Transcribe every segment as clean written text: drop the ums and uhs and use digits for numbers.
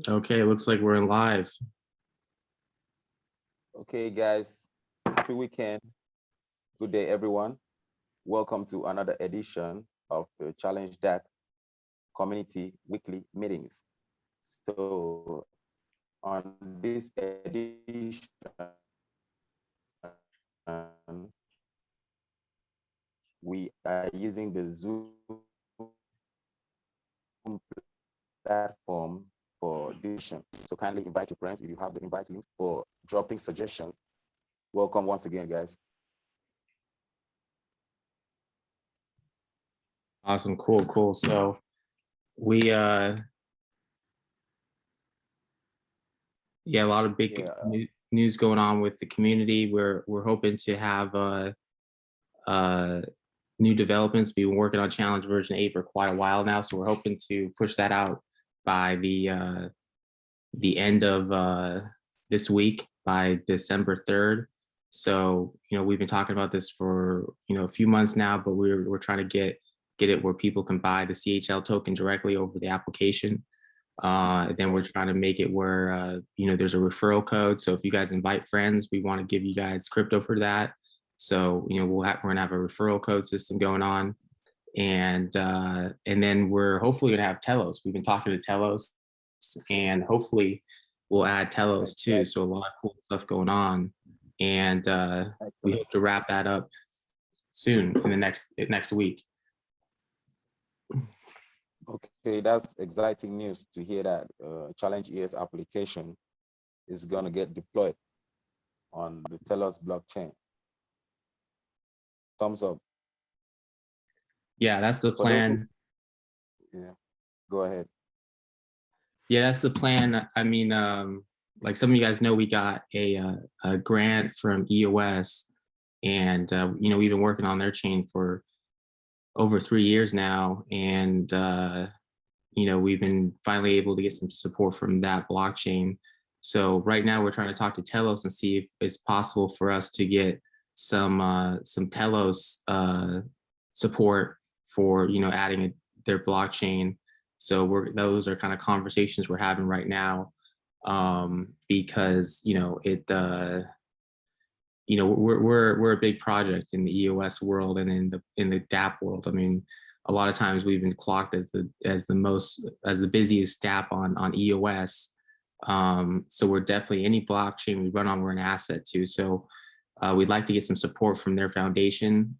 Okay, looks like we're in live. Okay, guys, happy weekend. Good day, everyone. Welcome to another edition of the ChallengeDac Community Weekly Meetings. So, on this edition, we are using the Zoom platform for discussion. So kindly invite your friends if you have the invite link for dropping suggestions. Welcome once again, guys. Awesome, cool. So we yeah, a lot of big news going on with the community. We're hoping to have new developments. We've been working on Challenge version 8 for quite a while now, so we're hoping to push that out by the end of this week, by December 3rd. So, we've been talking about this for, a few months now, but we're trying to get it where people can buy the CHL token directly over the application. Then we're trying to make it where, there's a referral code. So if you guys invite friends, we want to give you guys crypto for that. So, we're gonna have a referral code system going on. And then we're hopefully gonna have Telos. We've been talking to Telos, and hopefully we'll add Telos too. So a lot of cool stuff going on. And we hope to wrap that up soon in the next week. Okay, that's exciting news to hear that Challenge ES application is going to get deployed on the Telos blockchain. Thumbs up. Yeah, that's the plan. Yeah, go ahead. Yeah, that's the plan. I mean, like some of you guys know, we got a grant from EOS, and we've been working on their chain for over 3 years now, and we've been finally able to get some support from that blockchain. So right now we're trying to talk to Telos and see if it's possible for us to get some Telos support for adding their blockchain. So those are kind of conversations we're having right now, because we're a big project in the EOS world and in the DApp world. I mean, a lot of times we've been clocked as the busiest DApp on EOS. So we're definitely, any blockchain we run on, we're an asset to. So we'd like to get some support from their foundation.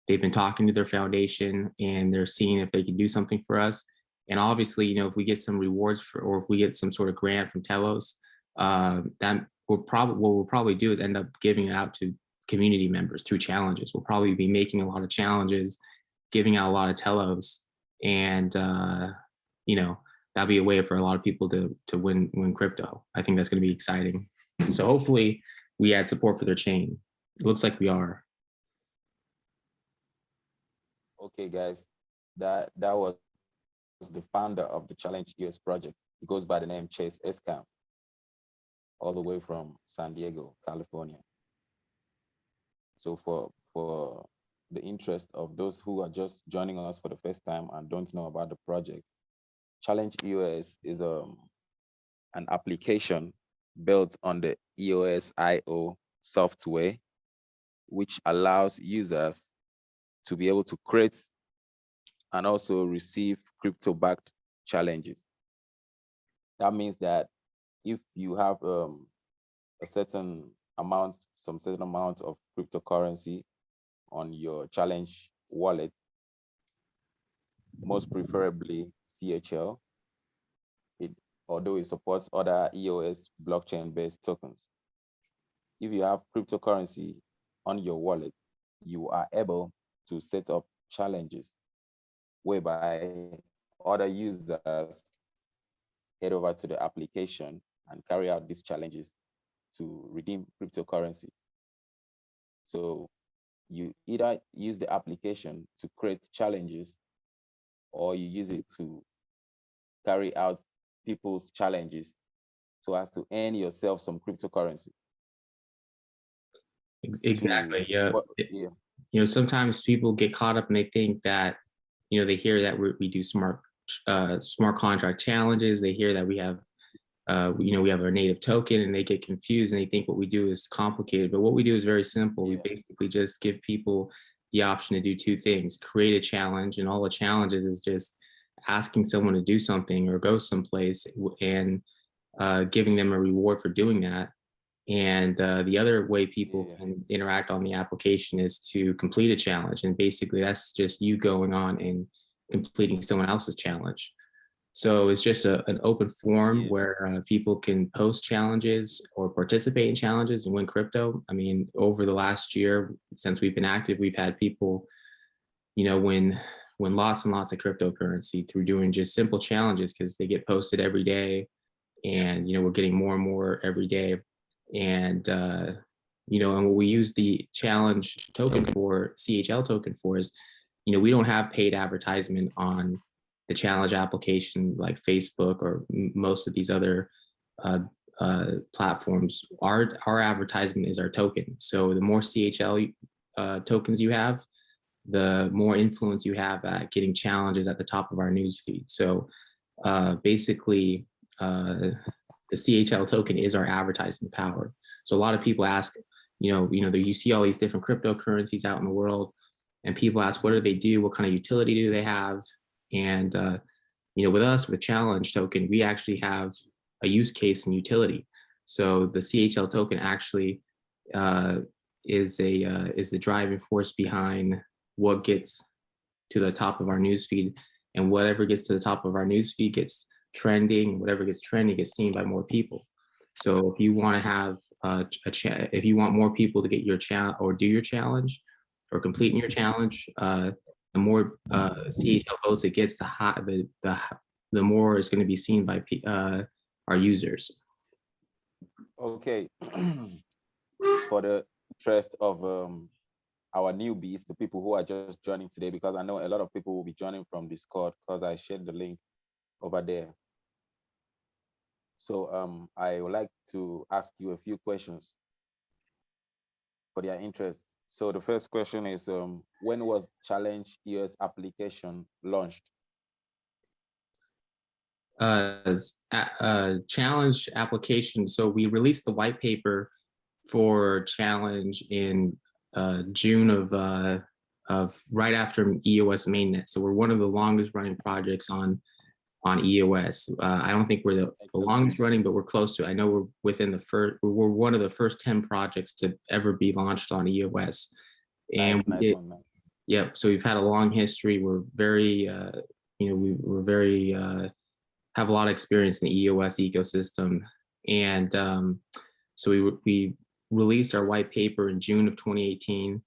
They've been talking to their foundation, and they're seeing if they can do something for us. And obviously, if we get some rewards or if we get some sort of grant from Telos, that what we'll probably do is end up giving it out to community members through challenges. We'll probably be making a lot of challenges, giving out a lot of Telos, and that'll be a way for a lot of people to win crypto. I think that's going to be exciting. So hopefully we add support for their chain. It looks like we are. Okay, guys, that was the founder of the Challenge ES project. He goes by the name Chase Escam, all the way from San Diego, California. So for the interest of those who are just joining us for the first time and don't know about the project, Challenge EOS is an application built on the EOS IO software, which allows users to be able to create and also receive crypto-backed challenges. That means that if you have some certain amount of cryptocurrency on your challenge wallet, most preferably CHL, although it supports other EOS blockchain-based tokens. If you have cryptocurrency on your wallet, you are able to set up challenges whereby other users head over to the application and carry out these challenges to redeem cryptocurrency. So you either use the application to create challenges, or you use it to carry out people's challenges so as to earn yourself some cryptocurrency. Exactly. Yeah. Sometimes people get caught up and they think that, they hear that we do smart smart contract challenges. They hear that we have we have our native token, and they get confused and they think what we do is complicated. But what we do is very simple. We basically just give people the option to do two things: create a challenge, and all the challenges is just asking someone to do something or go someplace, and giving them a reward for doing that. And the other way people can interact on the application is to complete a challenge. And basically that's just you going on and completing someone else's challenge. So it's just an open forum where people can post challenges or participate in challenges and win crypto. I mean, over the last year, since we've been active, we've had people, win lots and lots of cryptocurrency through doing just simple challenges, because they get posted every day. And, we're getting more and more every day. And, and what we use the challenge token for, CHL token for, is, we don't have paid advertisement on the challenge application like Facebook or most of these other platforms. Our advertisement is our token. So the more CHL tokens you have, the more influence you have at getting challenges at the top of our news feed. So basically, the CHL token is our advertising power. So a lot of people ask, you see all these different cryptocurrencies out in the world, and people ask, what do they do? What kind of utility do they have? And, with us, with Challenge token, we actually have a use case and utility. So the CHL token actually is the driving force behind what gets to the top of our newsfeed, and whatever gets to the top of our newsfeed gets trending. Whatever gets trending gets seen by more people. So if you want to have if you want more people to get your challenge or do your challenge or complete your challenge, the more CHL votes it gets, the more it's going to be seen by our users. Okay. For the interest of our newbies, the people who are just joining today, because I know a lot of people will be joining from Discord because I shared the link over there. So I would like to ask you a few questions for their interest. So the first question is, when was Challenge EOS application launched? Challenge application. So we released the white paper for Challenge in June of right after EOS mainnet. So we're one of the longest running projects on EOS. I don't think we're the longest running, but we're close to it. I know we're we're one of the first 10 projects to ever be launched on EOS. And yep. So we've had a long history. We're very, we're very, have a lot of experience in the EOS ecosystem. And so we released our white paper in June of 2018.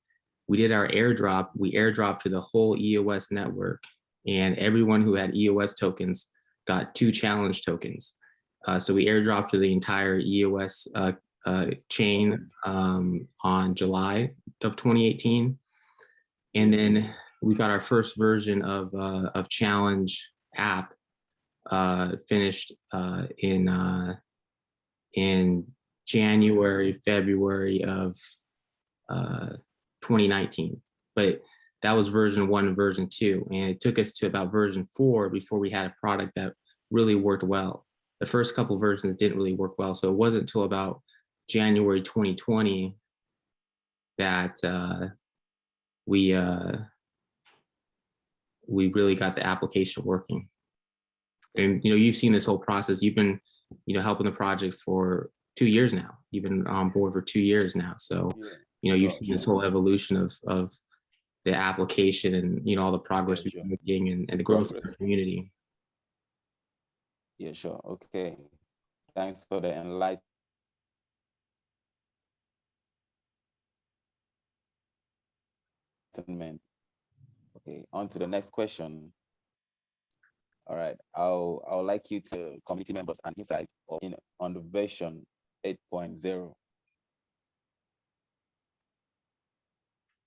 We did our airdrop. We airdropped to the whole EOS network, and everyone who had EOS tokens got 2 challenge tokens. So we airdropped to the entire EOS chain on July of 2018. And then we got our first version of Challenge app finished in January, February of 2019. But that was version 1 and version 2. And it took us to about version 4 before we had a product that really worked well. The first couple versions didn't really work well. So it wasn't until about January 2020 that we really got the application working. And you've seen this whole process. You've been helping the project for 2 years now. You've been on board for 2 years now. So you've seen this whole evolution of the application and all the progress we've been making and the growth of the community. Yeah, sure. Okay. Thanks for the enlightenment. Okay, on to the next question. All right, I'll like you to community members and insights on the version 8.0.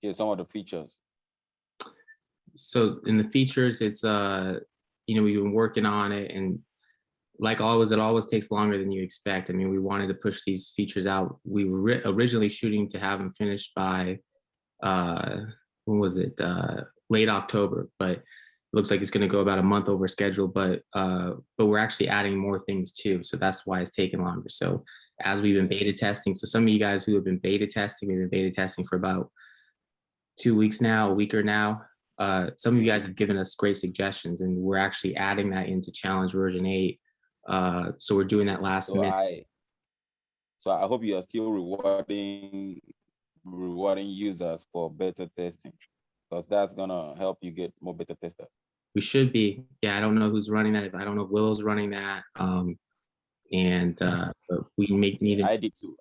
Here's some of the features. So in the features, it's we've been working on it, and like always, it always takes longer than you expect. I mean, we wanted to push these features out. We were originally shooting to have them finished by when was it? Late October, but looks like it's going to go about a month over schedule, but we're actually adding more things too. So that's why it's taking longer. So as we've been beta testing, so some of you guys who have been beta testing, we've been beta testing for about 2 weeks now, a week or now. Some of you guys have given us great suggestions, and we're actually adding that into Challenge version 8. So we're doing that last minute. So I hope you are still rewarding users for beta testing, because that's gonna help you get more beta testers. We should be. Yeah, I don't know who's running that. I don't know if Willow's running that. But we need. I did too,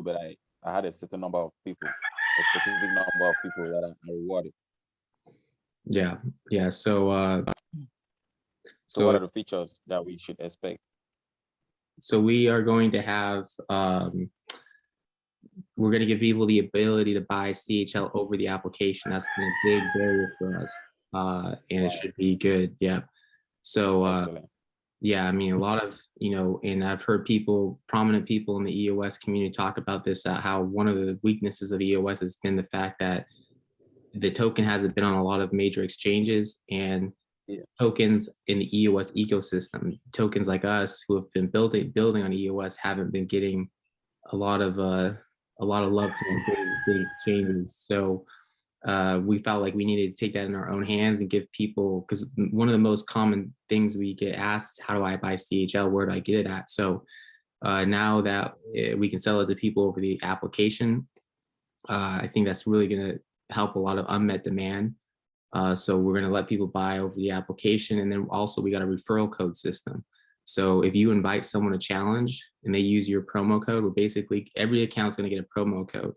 but I had a certain number of people, a specific number of people that I rewarded. Yeah. So what are the features that we should expect? So we are going to have, we're going to give people the ability to buy CHL over the application. That's been a big barrier for us, and it should be good. Yeah. So yeah, I mean, a lot of, and I've heard prominent people in the EOS community talk about this, how one of the weaknesses of EOS has been the fact that the token hasn't been on a lot of major exchanges, and tokens in the EOS ecosystem, tokens like us who have been building on EOS haven't been getting a lot of love from big exchanges. So we felt like we needed to take that in our own hands and give people, because one of the most common things we get asked is, how do I buy CHL? Where do I get it at? So now that we can sell it to people over the application, I think that's really going to help a lot of unmet demand. So we're going to let people buy over the application. And then also we got a referral code system. So if you invite someone to challenge and they use your promo code, well, basically every account's going to get a promo code.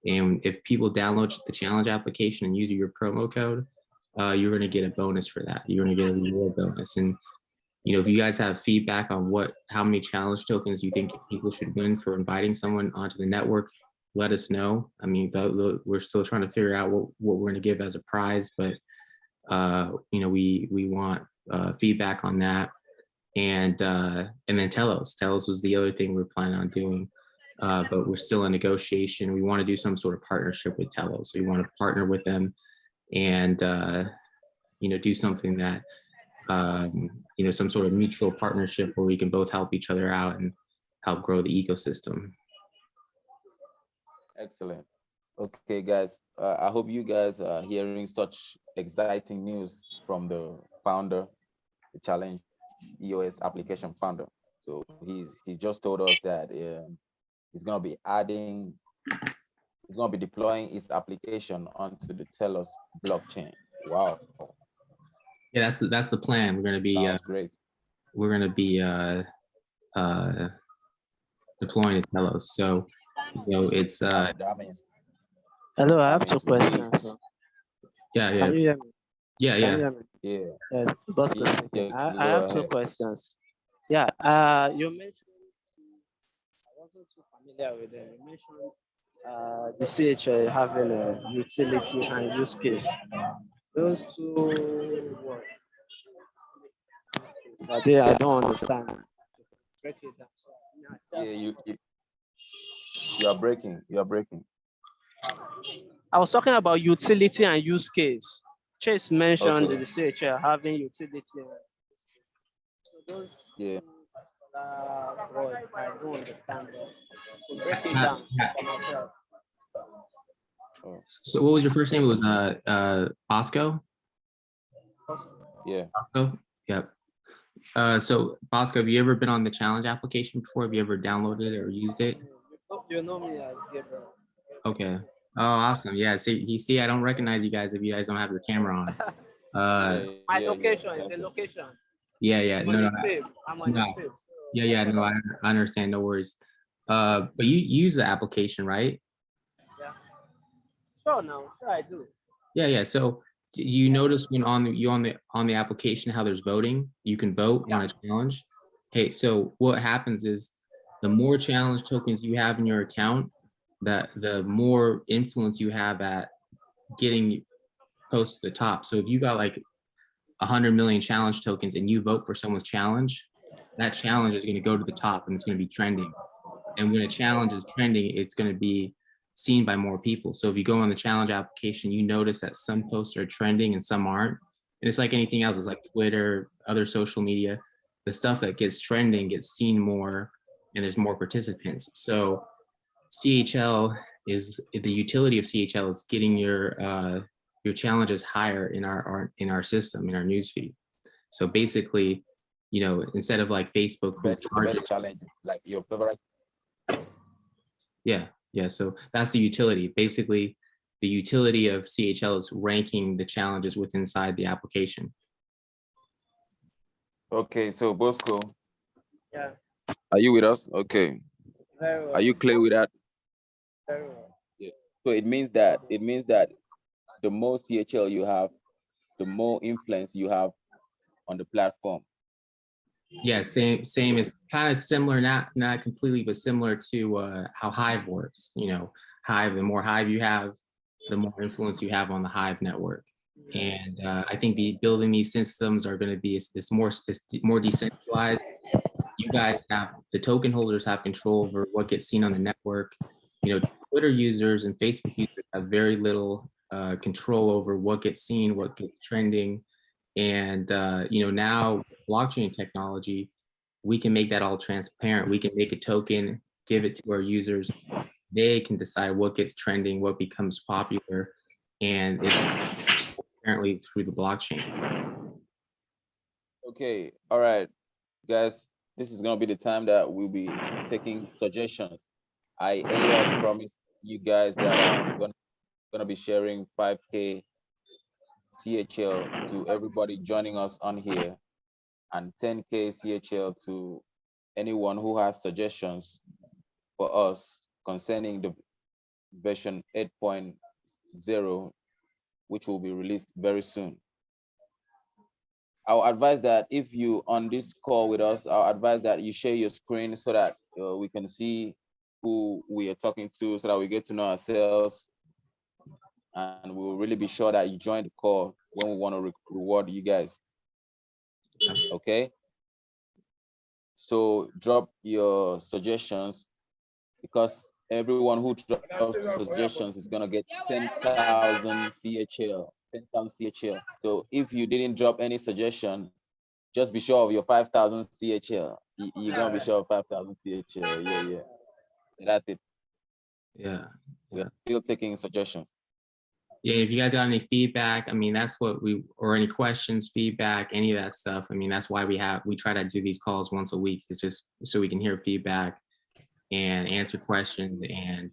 And if people download the challenge application and use your promo code, you're going to get a bonus for that. You're going to get a reward bonus. And if you guys have feedback on how many challenge tokens you think people should win for inviting someone onto the network, let us know. I mean, we're still trying to figure out what we're going to give as a prize, but we want feedback on that. And then Telos was the other thing we're planning on doing, but we're still in negotiation. We want to do some sort of partnership with Telos. We want to partner with them and do something that some sort of mutual partnership where we can both help each other out and help grow the ecosystem. Excellent. Okay, guys, I hope you guys are hearing such exciting news from the founder, the Challenge EOS application founder. So he just told us that he's going to be deploying his application onto the Telos blockchain. Wow. Yeah, that's the plan. We're going to be great. We're going to be deploying to Telos. So it's that means. Hello, I have two questions. Yeah. Can you hear me? Yeah. Can you hear me? Yeah. Yes, Bosco speaking. I have two questions. Yeah, you mentioned, I wasn't too familiar with them. You mentioned the CHL having a utility and use case. Those two words. I don't understand. Break it down. Yeah, you are breaking. I was talking about utility and use case. Chase mentioned the CHL having utility. So those words, I don't understand them. So break it down for myself. So what was your first name? It was Bosco? Yeah. Bosco? Yep. So Bosco, have you ever been on the challenge application before? Have you ever downloaded it or used it? You know me as Gabriel. Okay. Oh, awesome. Yeah. See, I don't recognize you guys if you guys don't have your camera on. My location is the location. Yeah. No. I'm on the trip. Yeah. No, I understand. No worries. But you use the application, right? Yeah. Sure, I do. Yeah. So you notice when on the application how there's voting, you can vote on a challenge. Okay, so what happens is the more challenge tokens you have in your account, the more influence you have at getting close to the top. So if you got like 100 million challenge tokens and you vote for someone's challenge, that challenge is going to go to the top and it's going to be trending. And when a challenge is trending, it's going to be seen by more people. So if you go on the challenge application, you notice that some posts are trending and some aren't. And it's like anything else. It's like Twitter, other social media. The stuff that gets trending gets seen more, and there's more participants. So CHL is the utility of CHL is getting your challenges higher in our system, in our newsfeed. So basically, instead of like Facebook, the best challenge, like your favorite. Yeah. So that's the utility. Basically, the utility of CHL is ranking the challenges within inside the application. Okay, so Bosco, Yeah, are you with us? Okay. very well. Are you clear with that? Very well. Yeah. So it means that the more CHL you have, the more influence you have on the platform. Yeah, same. It's kind of similar, not completely, but similar to how Hive works. Hive, the more Hive you have, the more influence you have on the Hive network. And I think building these systems are going to be it's more decentralized. You guys the token holders have control over what gets seen on the network. Twitter users and Facebook users have very little control over what gets seen, what gets trending. And now blockchain technology, we can make that all transparent. We can make a token, give it to our users. They can decide what gets trending, what becomes popular, and it's apparently through the blockchain. Okay, all right, guys. This is gonna be the time that we'll be taking suggestions. I earlier promised you guys that I'm gonna be sharing 5K CHL to everybody joining us on here, and 10K CHL to anyone who has suggestions for us concerning the version 8.0, which will be released very soon. I'll advise that if you on this call with us, I'll advise that you share your screen so that we can see who we are talking to, so that we get to know ourselves, and we'll really be sure that you join the call when we want to reward you guys. Okay, so drop your suggestions, because everyone who drops suggestions is gonna get 10,000 CHL. 10,000 CHL. So if you didn't drop any suggestion, just be sure of your 5,000 CHL. You're gonna be sure of 5,000 CHL. Yeah. That's it. Yeah. We're still taking suggestions. Yeah, if you guys got any feedback, that's what or any questions, feedback, any of that stuff. That's why we try to do these calls once a week. It's just so we can hear feedback and answer questions and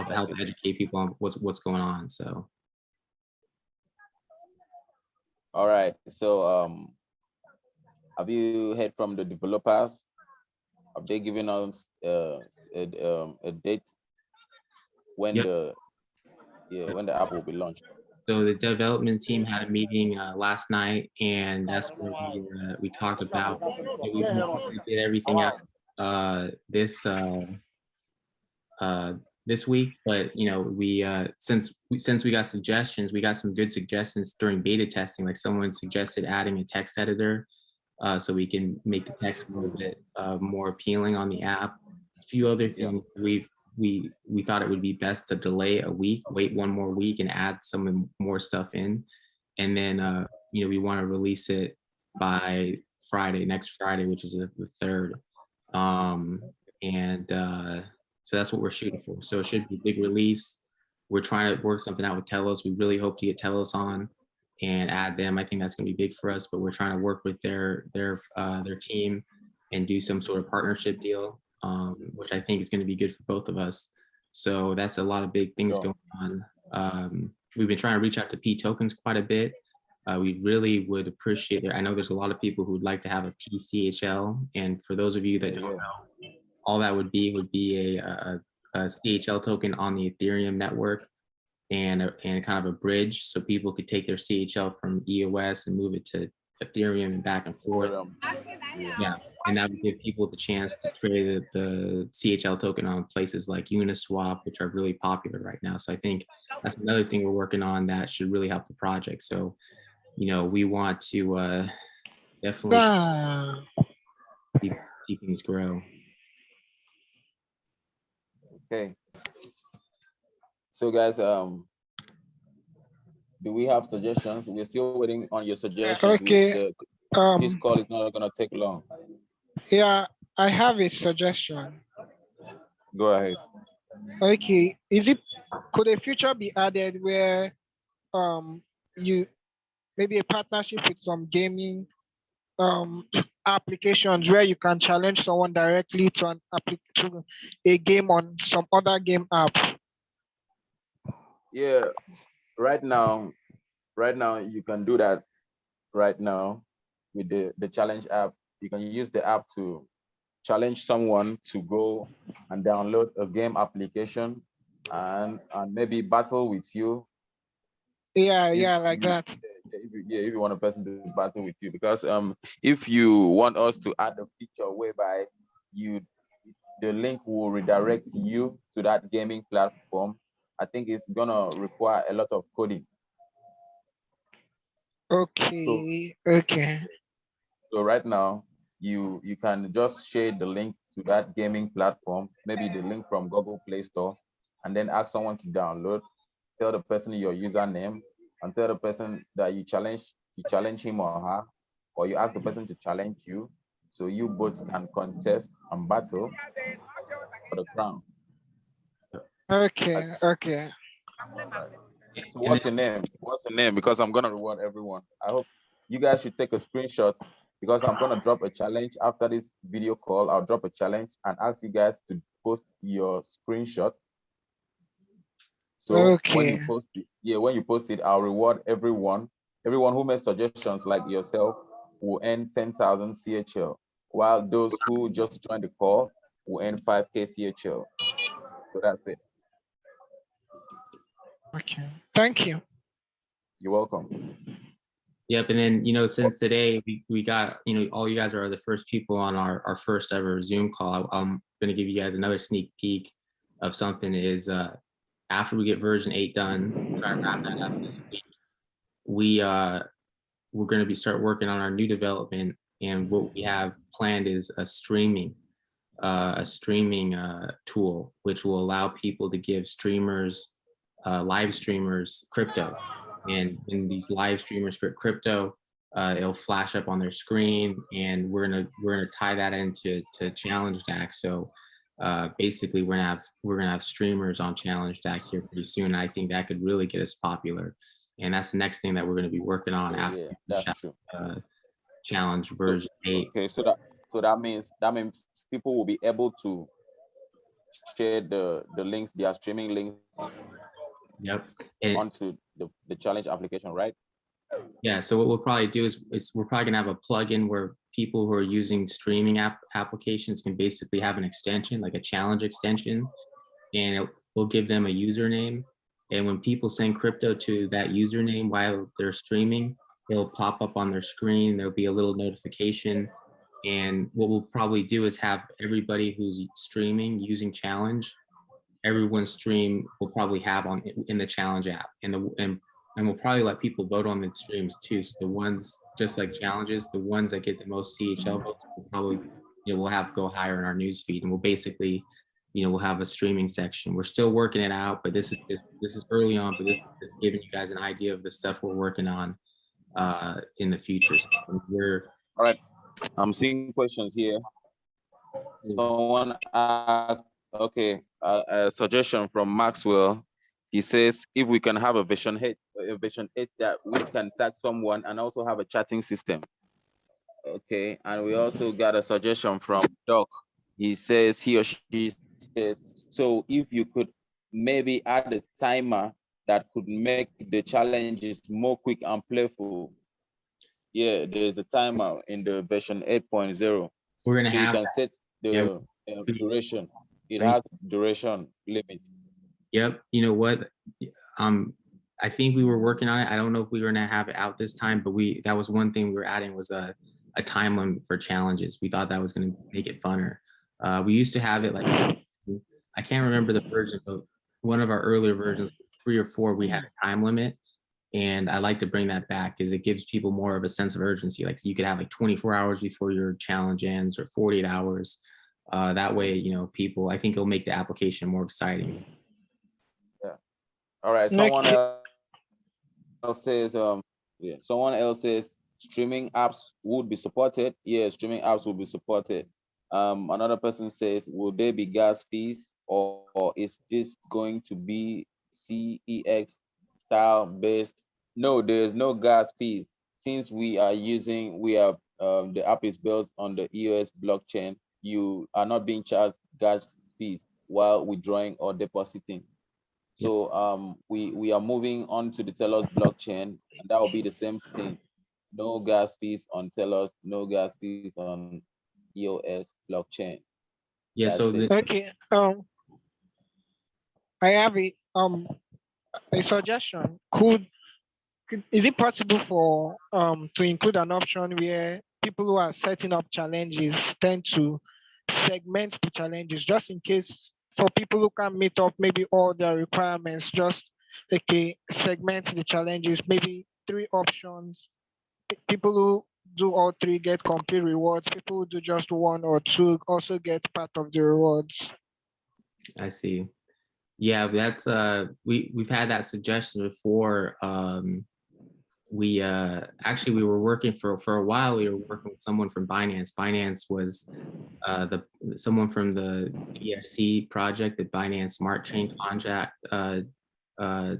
help educate people on what's going on. So. All right. So have you heard from the developers? Have they given us a date when when the app will be launched? So the development team had a meeting last night, and that's where we talked about we did everything out this week. But we since we got suggestions, we got some good suggestions during beta testing. Like someone suggested adding a text editor so we can make the text a little bit more appealing on the app. A few other things we thought it would be best to delay a week, wait one more week, and add some more stuff in, and then we want to release it by next Friday, which is the 3rd, and so that's what we're shooting for. So it should be a big release. We're trying to work something out with Telos. We really hope to get Telos on and add them. I think that's going to be big for us, but we're trying to work with their team and do some sort of partnership deal, which I think is going to be good for both of us. So that's a lot of big things going on. We've been trying to reach out to P tokens quite a bit. We really would appreciate it. I know there's a lot of people who would like to have a PCHL, and for those of you that don't know, all that would be a CHL token on the Ethereum network, and kind of a bridge, so people could take their CHL from EOS and move it to Ethereum and back and forth. Yeah, and that would give people the chance to trade the CHL token on places like Uniswap, which are really popular right now. So I think that's another thing we're working on that should really help the project. So, we want to definitely see things grow. Okay. So guys, Do we have suggestions? We're still waiting on your suggestions. Okay. This call is not gonna take long. Yeah, I have a suggestion. Go ahead. Okay, could a feature be added where you maybe a partnership with some gaming applications where you can challenge someone directly to to a game on some other game app? Yeah, right now you can do that right now with the challenge app. You can use the app to challenge someone to go and download a game application and maybe battle with you. Yeah, like that. If you want a person to battle with you, because if you want us to add a feature whereby the link will redirect you to that gaming platform, I think it's gonna require a lot of coding. Okay, okay. So right now, you can just share the link to that gaming platform, maybe the link from Google Play Store, and then ask someone to download, tell the person your username, and tell the person that you challenge him or her, or you ask the person to challenge you, so you both can contest and battle for the crown. Okay, okay. So what's your name? What's your name? Because I'm gonna reward everyone. I hope you guys should take a screenshot, because I'm gonna drop a challenge after this video call. I'll drop a challenge and ask you guys to post your screenshot. So when you Okay. post it, when you post it, I'll reward everyone. Everyone who makes suggestions like yourself will earn 10,000 CHL, while those who just joined the call will earn 5K CHL. So that's it. Okay. Thank you. You're welcome. Yep, and then since today we got all you guys are the first people on our first ever Zoom call. I'm going to give you guys another sneak peek of something. Is after we get version 8 done, try to wrap that up this week, we're going to start working on our new development, and what we have planned is a streaming tool, which will allow people to give live streamers crypto. And in these live streamers for crypto, it'll flash up on their screen, and we're gonna tie that into ChallengeDac. So basically, we're gonna have streamers on ChallengeDac here pretty soon. And I think that could really get us popular, and that's the next thing that we're gonna be working on after that's true. Challenge version 8. Okay, so that means people will be able to share the links, their streaming links. Yep. Onto the challenge application, right? Yeah. So what we'll probably do is we're probably gonna have a plugin where people who are using streaming applications can basically have an extension, like a challenge extension, and we'll give them a username. And when people send crypto to that username while they're streaming, it'll pop up on their screen. There'll be a little notification. And what we'll probably do is have everybody who's streaming using Challenge, everyone's stream will probably have in the Challenge app, and we'll probably let people vote on the streams too. So the ones, just like challenges, the ones that get the most CHL votes will probably we'll have go higher in our news feed, and we'll basically we'll have a streaming section. We're still working it out, but this is early on, but this is just giving you guys an idea of the stuff we're working on in the future. So all right. I'm seeing questions here. Someone asked, okay, a suggestion from Maxwell. He says if we can have a version 8 that we can tag someone and also have a chatting system. Okay, and we also got a suggestion from Doc. He says he or she says, so if you could maybe add a timer that could make the challenges more quick and playful. Yeah, there's a timer in the version 8.0. We're gonna have you can set the duration. It has duration limit. Yep. You know what? I think we were working on it. I don't know if we were gonna have it out this time, but that was one thing we were adding was a time limit for challenges. We thought that was gonna make it funner. We used to have it like, I can't remember the version, but one of our earlier versions, 3 or 4, we had a time limit. And I like to bring that back because it gives people more of a sense of urgency. Like you could have like 24 hours before your challenge ends or 48 hours. That way, people, I think it'll make the application more exciting. Yeah. All right. Someone else else says, someone else says streaming apps would be supported. Yeah, streaming apps will be supported. Another person says, will there be gas fees, or is this going to be CEX style based? No, there's no gas fees. Since the app is built on the EOS blockchain, you are not being charged gas fees while withdrawing or depositing. So we are moving on to the Telos blockchain, and that will be the same thing. No gas fees on Telos, no gas fees on EOS blockchain. Yeah, That's so it. Okay. I have a suggestion. Is it possible for to include an option where people who are setting up challenges tend to segment the challenges, just in case for people who can meet up maybe all their requirements, just okay, segment the challenges, maybe three options. People who do all three get complete rewards. People who do just one or two also get part of the rewards. I see. Yeah, that's we've had that suggestion before. We actually we were working for a while. We were working with someone from Binance. Binance was the someone from the ESC project, the Binance Smart Chain contract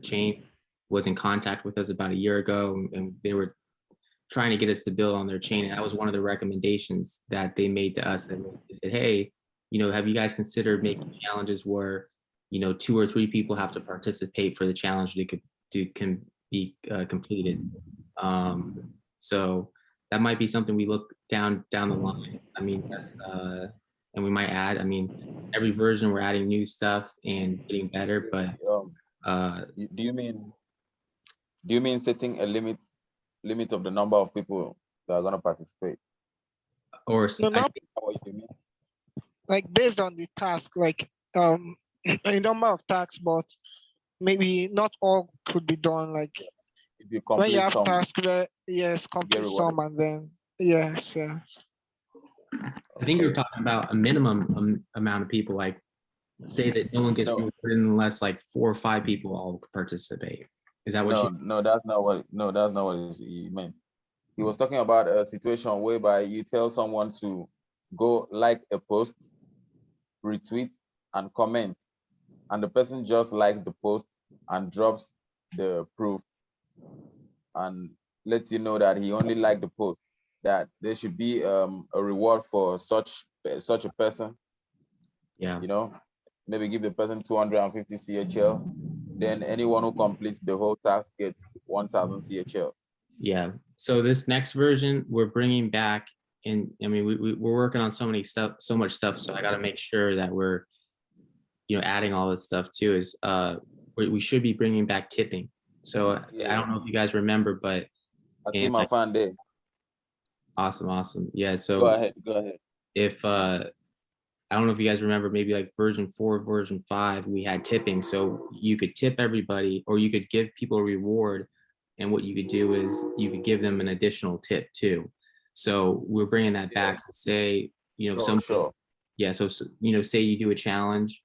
chain, was in contact with us about a year ago, and they were trying to get us to build on their chain. And that was one of the recommendations that they made to us. And they said, hey, have you guys considered making challenges where, 2 or 3 people have to participate for the challenge can be completed. So that might be something we look down the line. I mean, that's and we might add. I mean, every version we're adding new stuff and getting better. But Do you mean setting a limit of the number of people that are gonna participate? or No, I not Is that what you mean? like based on the task, like a number of tasks, but maybe not all could be done. Like If you when you complete have some, tasks where yes, you get complete rewarded. some and then yes. I think you're Okay. talking about a minimum amount of people, like say that no one gets No, rewarded unless like 4 or 5 people all participate. Is that what you? no, that's not what he meant. He was talking about a situation whereby you tell someone to go like a post, retweet, and comment, and the person just likes the post and drops the proof and lets you know that he only liked the post, that there should be a reward for such a person, Yeah. maybe give the person 250 CHL, then anyone who completes the whole task gets 1000 CHL. Yeah. So this next version, we're bringing back, and I mean, we're working on so much stuff. So I got to make sure that we're, adding all this stuff too. Is we should be bringing back tipping. So I don't know if you guys remember, but I see my fan there. Awesome. Yeah. So Go ahead. if I don't know if you guys remember, maybe like version 4, version 5, we had tipping. So you could tip everybody, or you could give people a reward. And what you could do is you could give them an additional tip too. So we're bringing that back. So say, Sure. yeah. So, say you do a challenge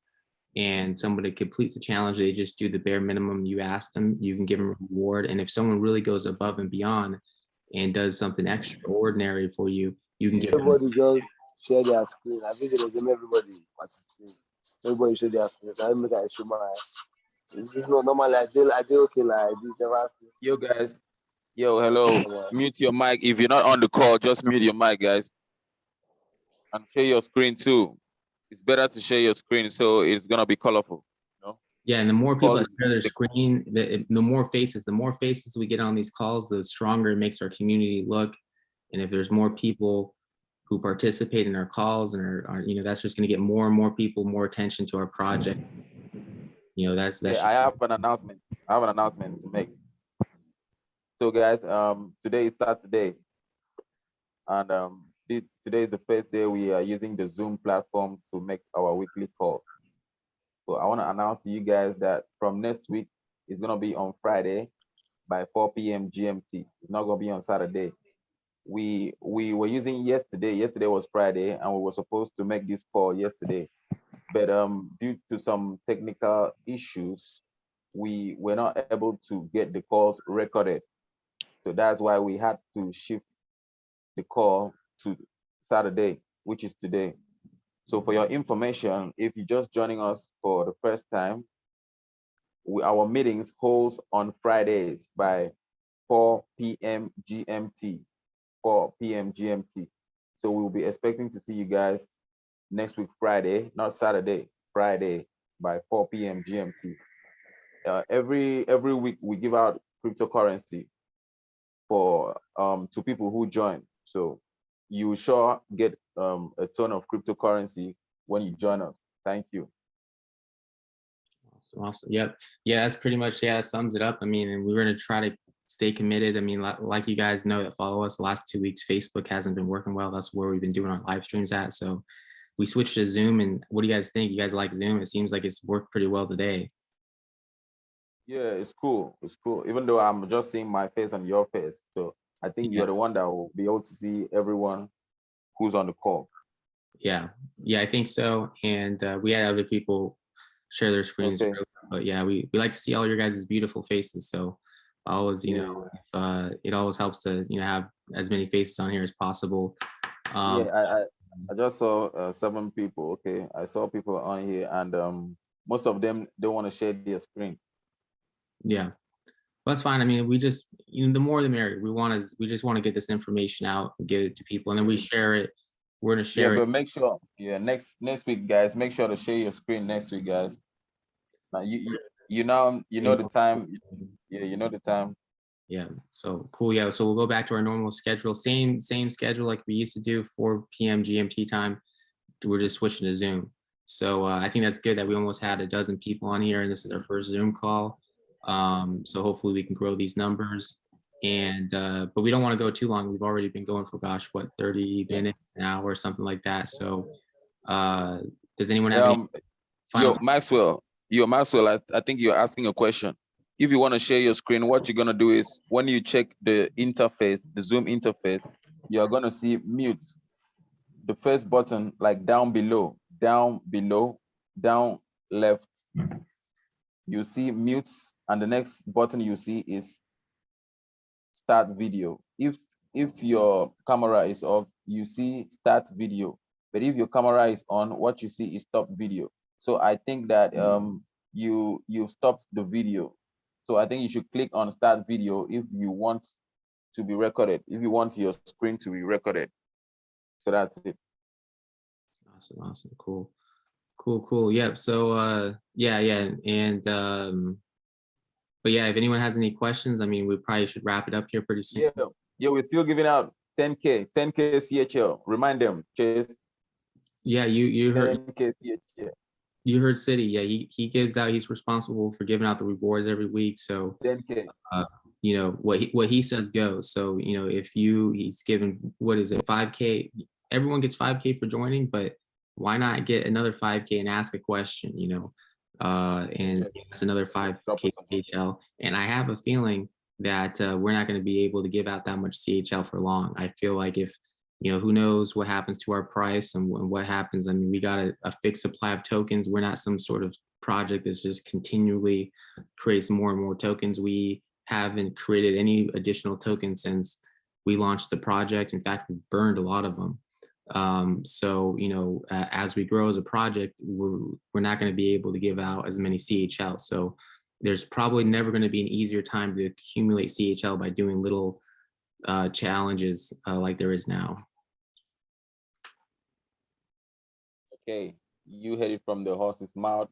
and somebody completes the challenge, they just do the bare minimum you ask them, you can give them a reward. And if someone really goes above and beyond and does something extraordinary for you, you can give them. Everybody just share their screen. I think it was everybody participate. Everybody share their screen. I make I show my. This is not normal. I do okay like this. Yo guys, hello. Mute your mic. If you're not on the call, just mute your mic, guys. And share your screen too. It's better to share your screen so it's gonna be colorful. Yeah, and the more people that share their screen, the more faces we get on these calls, the stronger it makes our community look. And if there's more people who participate in our calls and are that's just going to get more and more people, more attention to our project. That's I have an announcement. To make. So guys, today is Saturday, and today is the first day we are using the Zoom platform to make our weekly call. So I want to announce to you guys that from next week, it's gonna be on Friday by 4 p.m. GMT. It's not gonna be on Saturday. We were using yesterday. Yesterday was Friday, and we were supposed to make this call yesterday, but due to some technical issues, we were not able to get the calls recorded. So that's why we had to shift the call to Saturday, which is today. So for your information, if you're just joining us for the first time, our meetings holds on Fridays by 4 p.m. GMT, 4 p.m. GMT. So we'll be expecting to see you guys next week, Friday, not Saturday, Friday by 4 p.m. GMT. Every week we give out cryptocurrency for to people who join. So you sure get a ton of cryptocurrency when you join us. Thank you. Awesome. Yep. Yeah, that's pretty much, yeah, that sums it up. I mean, and we're going to try to stay committed. I mean, like you guys know that follow us the last 2 weeks, Facebook hasn't been working well. That's where we've been doing our live streams at. So we switched to Zoom. And what do you guys think? You guys like Zoom? It seems like it's worked pretty well today. Yeah, it's cool. It's cool. Even though I'm just seeing my face and your face. So I think you're the one that will be able to see everyone who's on the call. Yeah. Yeah, I think so. And we had other people share their screens. Okay. But yeah, we like to see all your guys' beautiful faces. So always, you know, it always helps to, you know, have as many faces on here as possible. Yeah, I just saw 7 people. Okay, I saw people on here, and most of them don't want to share their screen. Yeah, well, that's fine. I mean, we just, you know, the more the merrier. We just want to get this information out and get it to people, and then we share it. We're gonna share it. it. But make sure, next week, guys, make sure to share your screen next week, guys. Now you know the time. Yeah, you know the time. Yeah, so cool. Yeah, so we'll go back to our normal schedule, same schedule like we used to do, 4 p.m. GMT time. We're just switching to Zoom. So I think that's good that we almost had a dozen people on here, and this is our first Zoom call. So hopefully we can grow these numbers. And but we don't want to go too long. We've already been going for, gosh, what, 30 minutes now or something like that. So does anyone have any final? Maxwell, I think you're asking a question. If you want to share your screen, what you're gonna do is when you check the interface, the Zoom interface, you're gonna see mute. The first button, like down below, down left, you see mute, and the next button you see is start video. If your camera is off, you see start video. But if your camera is on, what you see is stop video. So I think that you've stopped the video. So I think you should click on start video if you want to be recorded, if you want your screen to be recorded. So that's it. Awesome. Cool. Yep. So yeah. And but yeah, if anyone has any questions, I mean, we probably should wrap it up here pretty soon. Yeah, we're still giving out 10K CHL. Remind them, Chase. Yeah, you heard 10K CHL. You heard City. Yeah, he gives out, he's responsible for giving out the rewards every week. So 10K. You know, what he says goes. So, you know, if he's given, what is it, 5K, everyone gets 5K for joining, but why not get another 5K and ask a question, you know? And that's another 5K CHL. And I have a feeling that we're not going to be able to give out that much CHL for long. I feel like if, you know, who knows what happens to our price and what happens. I mean, we got a fixed supply of tokens. We're not some sort of project that's just continually creates more and more tokens. We haven't created any additional tokens since we launched the project. In fact, we've burned a lot of them. So, you know, as we grow as a project, we're not going to be able to give out as many CHL. So there's probably never going to be an easier time to accumulate CHL by doing little challenges like there is now. Okay, you heard it from the horse's mouth.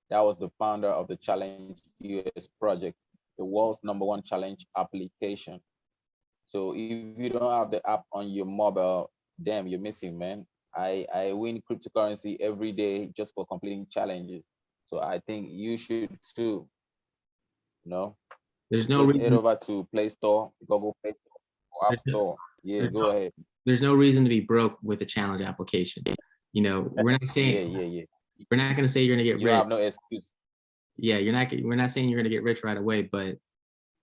That was the founder of the Challenge US project, the world's #1 challenge application. So if you don't have the app on your mobile, damn, you're missing, man. I win cryptocurrency every day just for completing challenges. So I think you should too. No, there's no just reason. head over to Play Store, Google Play Store, or App Store. Yeah, go ahead. There's no reason to be broke with a challenge application. You know, we're not saying we're not going to say you're going to get rich. You have no excuse. Yeah, we're not saying you're going to get rich right away, but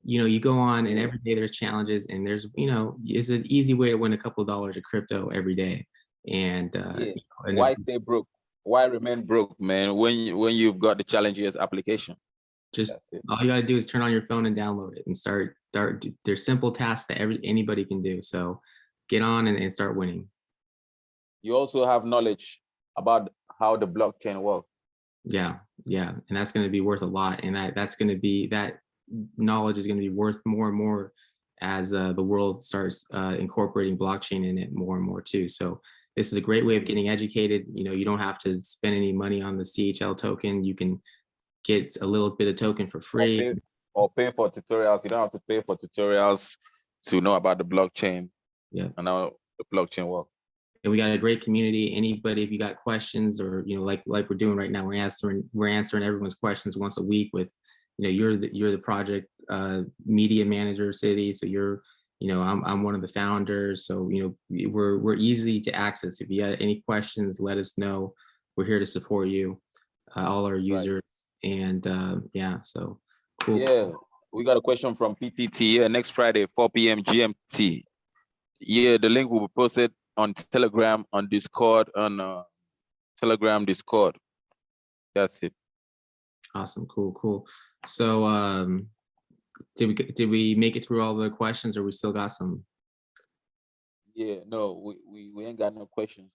you know, you go on and every day there's challenges, and there's, you know, it's an easy way to win a couple of dollars of crypto every day. And, why stay broke? Why remain broke, man, when you've got the Challenge US application? Just That's it. all you got to do is turn on your phone and download it and start. There's simple tasks that anybody can do. So get on and start winning. You also have knowledge about how the blockchain works. Yeah, and that's going to be worth a lot, and that's going to be, that knowledge is going to be worth more and more as the world starts incorporating blockchain in it more and more too. So this is a great way of getting educated. You know, you don't have to spend any money on the CHL token. You can get a little bit of token for free. Or pay for tutorials. You don't have to pay for tutorials to know about the blockchain. Yeah, and how the blockchain works. and we got a great community. Anybody, if you got questions, or like we're doing right now, we're answering everyone's questions once a week with, you're the project media manager city, so I'm one of the founders, so we're easy to access. If you got any questions, let us know. We're here to support you, all our users. Right. And yeah, so cool. Yeah, we got a question from PTT. Yeah, next Friday, 4 p.m. GMT. Yeah, the link will be posted on Telegram, on Discord, on Telegram, Discord. That's it. Awesome, cool. So did we make it through all the questions, or we still got some? Yeah, no, we ain't got no questions.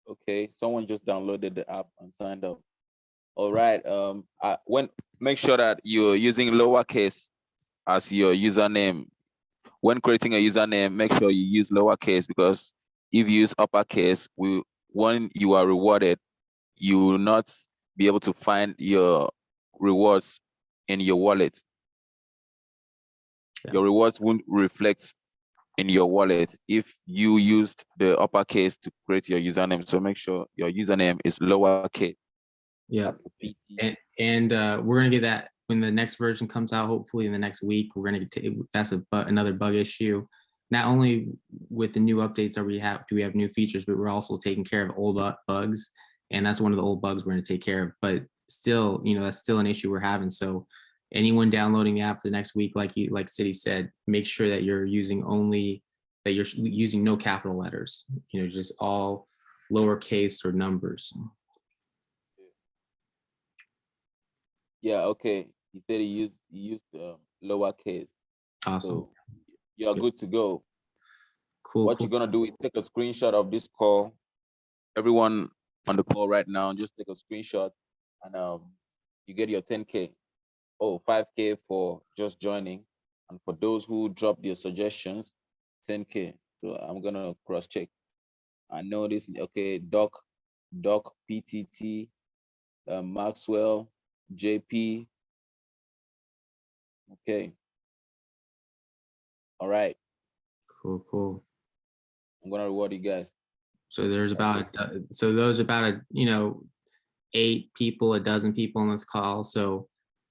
Okay, someone just downloaded the app and signed up. All right. Make sure that you're using lowercase as your username. When creating a username, make sure you use lowercase, because if you use uppercase, when you are rewarded, you will not be able to find your rewards in your wallet. Yeah. Your rewards won't reflect in your wallet if you used the uppercase to create your username. So make sure your username is lowercase. Yeah, and we're gonna get that when the next version comes out. Hopefully in the next week, we're gonna get that's another bug issue. Not only with the new updates do we have new features, but we're also taking care of old bugs, and that's one of the old bugs we're gonna take care of. But still, that's still an issue we're having. So anyone downloading the app for the next week, like City said, make sure that you're using no capital letters. Just all lowercase or numbers. Yeah, okay. He said he used lowercase. Awesome. So you're good to go. Cool. What you're gonna do is take a screenshot of this call. Everyone on the call right now, just take a screenshot, and you get your 10K. Oh, 5K for just joining, and for those who drop their suggestions, 10K. So I'm gonna cross check. I know this. Okay, Doc, PTT, Maxwell, JP. Okay. All right. Cool. I'm gonna reward you guys. So there's about 8 people, a dozen people on this call. So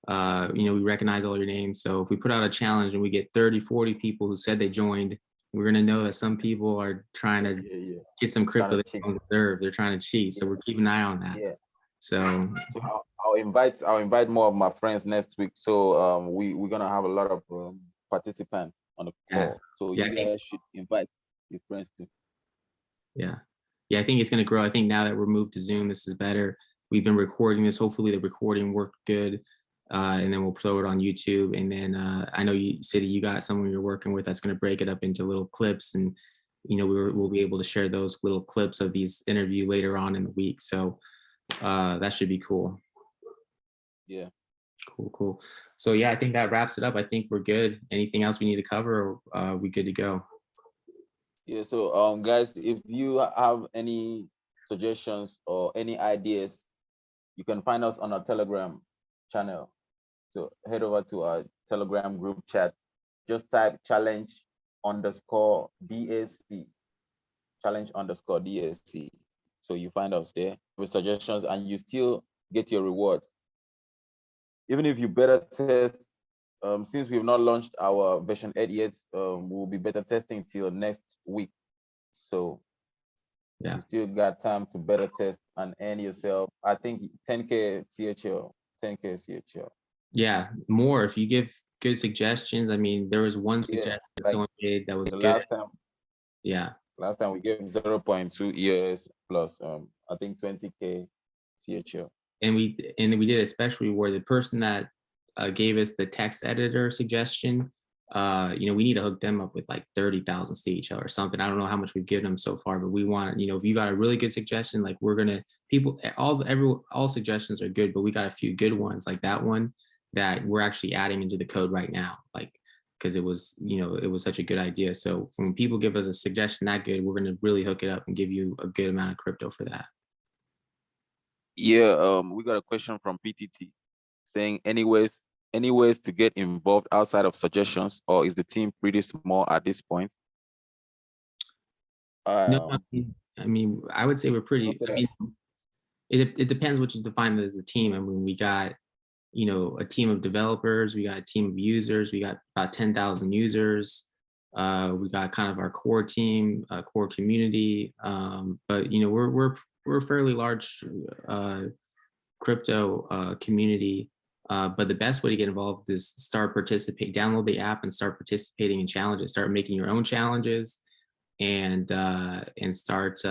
we recognize all your names. So if we put out a challenge and we get 30, 40 people who said they joined, we're gonna know that some people are trying to get some crypto they don't deserve. They're trying to cheat. So we're keeping an eye on that. Yeah. So I'll invite more of my friends next week. So we're gonna have a lot of participants on the call. Yeah. So you guys should invite your friends too. Yeah, I think it's gonna grow. I think now that we're moved to Zoom, this is better. We've been recording this. Hopefully the recording worked good. And then we'll throw it on YouTube. And then I know you got someone you're working with that's going to break it up into little clips, and we'll be able to share those little clips of these interview later on in the week. So that should be cool. Yeah. Cool. So yeah, I think that wraps it up. I think we're good. Anything else we need to cover, or are we good to go? Yeah. So guys, if you have any suggestions or any ideas, you can find us on our Telegram channel. So head over to our Telegram group chat. Just type challenge_DAC. Challenge_DAC. So you find us there with suggestions, and you still get your rewards. Even if you better test, since we've not launched our version 8 yet, we'll be beta testing till next week. So yeah, you still got time to better test and earn yourself, I think, 10K CHL. 10K CHL. Yeah, more if you give good suggestions. I mean, there was one suggestion that someone made that was good. Last time, last time we gave 0.2 EOS plus I think 20K CHL. And we did a special reward. The person that gave us the text editor suggestion, we need to hook them up with like 30,000 CHL or something. I don't know how much we've given them so far, but we want, if you got a really good suggestion, like all suggestions are good, but we got a few good ones like that one that we're actually adding into the code right now, like, because it was such a good idea. So when people give us a suggestion that good, we're going to really hook it up and give you a good amount of crypto for that. Yeah, we got a question from PTT saying any ways to get involved outside of suggestions, or is the team pretty small at this point? No, I would say we're pretty. It depends what you define as a team. I mean, we got a team of developers, we got a team of users, we got about 10,000 users. We got kind of our core team, core community, but we're a fairly large crypto community. But the best way to get involved is download the app and start participating in challenges, start making your own challenges, and start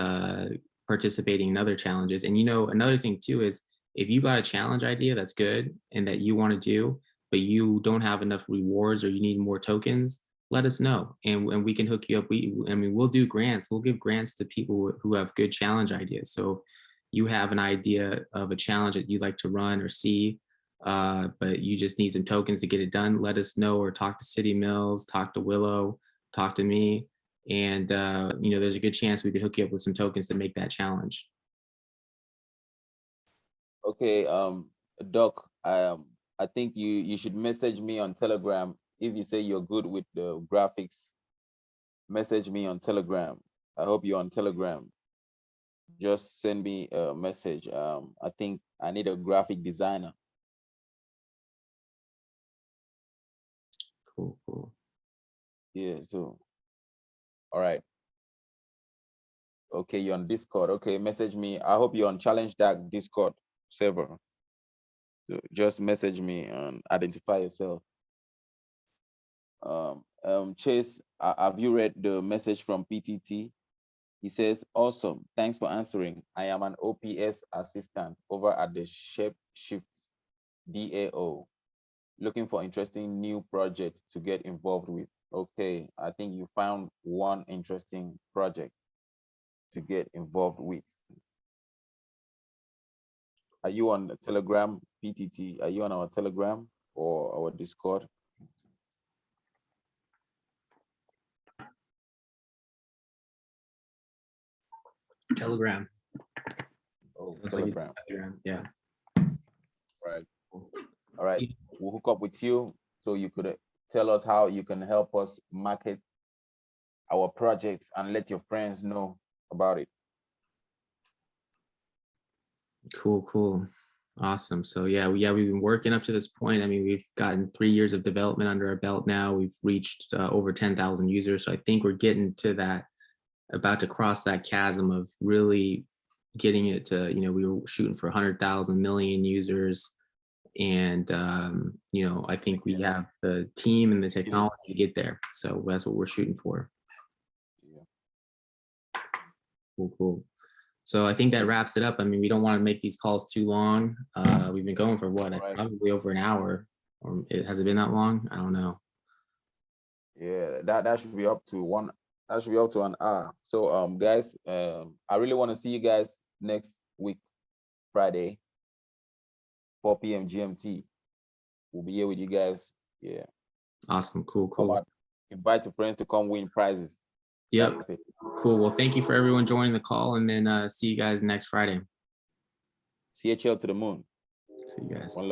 participating in other challenges. And another thing too is, if you got a challenge idea that's good and that you want to do, but you don't have enough rewards or you need more tokens, let us know and we can hook you up. We'll do grants. We'll give grants to people who have good challenge ideas. So you have an idea of a challenge that you'd like to run or see, but you just need some tokens to get it done, let us know, or talk to City Mills, talk to Willow, talk to me. And there's a good chance we could hook you up with some tokens to make that challenge. Okay, Doc, I think you should message me on Telegram. If you say you're good with the graphics, message me on Telegram. I hope you're on Telegram. Just send me a message. I think I need a graphic designer. Cool. Yeah, so, all right. Okay, you're on Discord. Okay, message me. I hope you're on ChallengeDac Discord server. So just message me and identify yourself. Chase, have you read the message from PTT? He says, awesome, thanks for answering. I am an OPS assistant over at the Shapeshift DAO, looking for interesting new projects to get involved with. Okay, I think you found one interesting project to get involved with. Are you on the Telegram, PTT? Are you on our Telegram or our Discord? Telegram. Oh, Looks Telegram. like Telegram. Yeah. Right. All right. We'll hook up with you so you could tell us how you can help us market our projects and let your friends know about it. Cool. Awesome. So yeah, we've been working up to this point. I mean, we've gotten 3 years of development under our belt now. We've reached over 10,000 users. So I think we're getting to that, about to cross that chasm of really getting it to, we were shooting for 100,000 million users. And, I think we have the team and the technology to get there. So that's what we're shooting for. Yeah. Cool. So I think that wraps it up. I mean, we don't want to make these calls too long. We've been going for what, probably over an hour, or has it been that long? I don't know. Yeah, that should be up to one. That should be up to an hour. So guys, I really want to see you guys next week, Friday, 4 p.m. GMT. We'll be here with you guys. Yeah. Awesome. Cool. Come out, invite your friends to come win prizes. Yep. Cool. Well, thank you for everyone joining the call, and then see you guys next Friday. CHL to the moon. See you guys. One love.